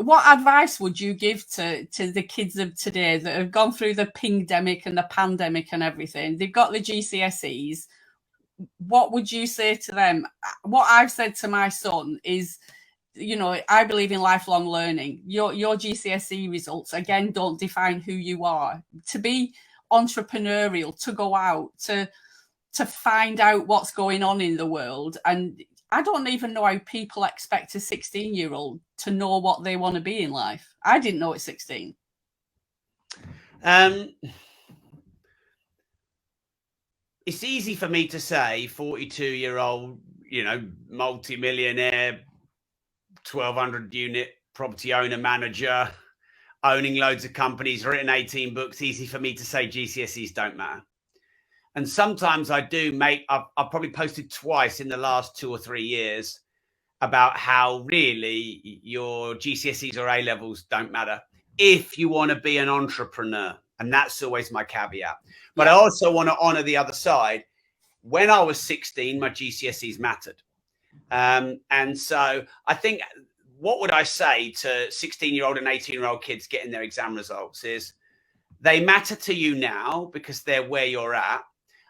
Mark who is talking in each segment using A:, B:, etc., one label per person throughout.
A: what advice would you give to the kids of today that have gone through the pingdemic and the pandemic and everything? They've got the GCSEs. What would you say to them? What I've said to my son is, you know, I believe in lifelong learning. Your GCSE results, again, don't define who you are. To be entrepreneurial, to go out, to find out what's going on in the world. And I don't even know how people expect a 16-year-old to know what they want to be in life. I didn't know at 16.
B: It's easy for me to say, 42-year-old, you know, multi-millionaire, 1,200 unit property owner manager, owning loads of companies, written 18 books. Easy for me to say GCSEs don't matter. And sometimes I do make, I've probably posted twice in the last 2 or 3 years about how really your GCSEs or A-levels don't matter if you want to be an entrepreneur. And that's always my caveat. But I also want to honor the other side. When I was 16, my GCSEs mattered. And so I think, what would I say to 16-year-old and 18-year-old kids getting their exam results is they matter to you now because they're where you're at.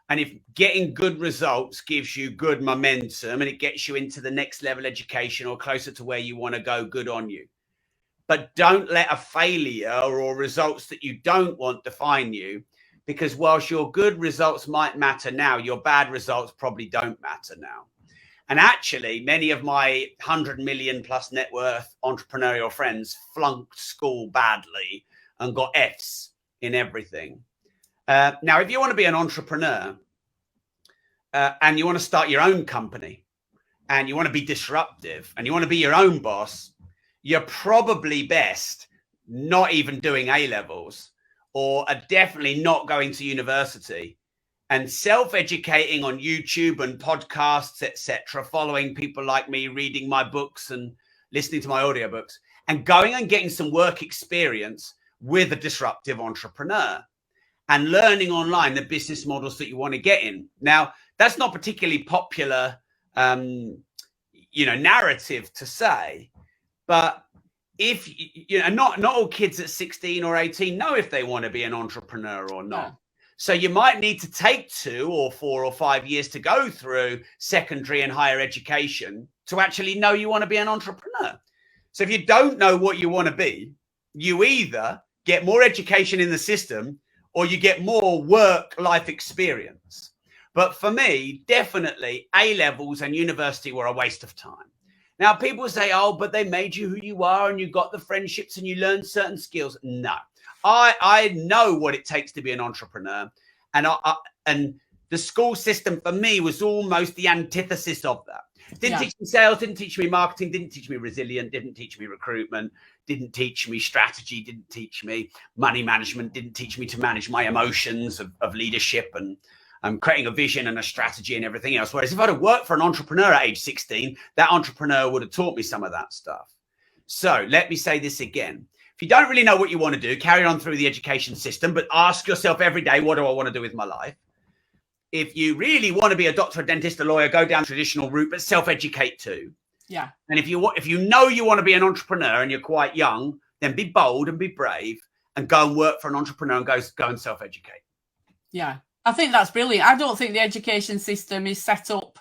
B: And if getting good results gives you good momentum and it gets you into the next level education or closer to where you want to go, good on you. But don't let a failure or results that you don't want define you, because whilst your good results might matter now, your bad results probably don't matter now. And actually, many of my 100 million plus net worth entrepreneurial friends flunked school badly and got Fs in everything. Now, if you want to be an entrepreneur and you want to start your own company and you want to be disruptive and you want to be your own boss, you're probably best not even doing A-levels or are definitely not going to university and self-educating on YouTube and podcasts, etc., following people like me, reading my books and listening to my audiobooks, and going and getting some work experience with a disruptive entrepreneur and learning online the business models that you want to get in. Now, that's not particularly popular, narrative to say, but if not all kids at 16 or 18 know if they want to be an entrepreneur or not. No. So you might need to take 2 or 4 or 5 years to go through secondary and higher education to actually know you want to be an entrepreneur. So if you don't know what you want to be, you either get more education in the system or you get more work-life experience. But for me, definitely A-levels and university were a waste of time. Now, people say, oh, but they made you who you are and you got the friendships and you learned certain skills. No, I know what it takes to be an entrepreneur. And the school system for me was almost the antithesis of that. Didn't teach me sales, didn't teach me marketing, didn't teach me resilience, didn't teach me recruitment, didn't teach me strategy, didn't teach me money management, didn't teach me to manage my emotions of leadership and creating a vision and a strategy and everything else. Whereas if I'd have worked for an entrepreneur at age 16, that entrepreneur would have taught me some of that stuff. So let me say this again. If you don't really know what you want to do, carry on through the education system, but ask yourself every day, what do I want to do with my life? If you really want to be a doctor, a dentist, a lawyer, go down the traditional route, but self-educate too. Yeah. And if you know you want to be an entrepreneur and you're quite young, then be bold and be brave and go and work for an entrepreneur and go and self-educate.
A: Yeah. I think that's brilliant. I don't think the education system is set up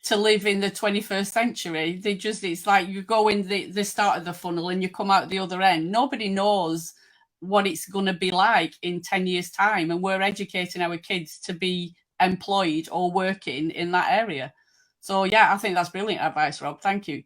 A: to live in the 21st century. It's like you go in the start of the funnel and you come out the other end. Nobody knows what it's going to be like in 10 years' time. And we're educating our kids to be employed or working in that area. So, yeah, I think that's brilliant advice, Rob. Thank you.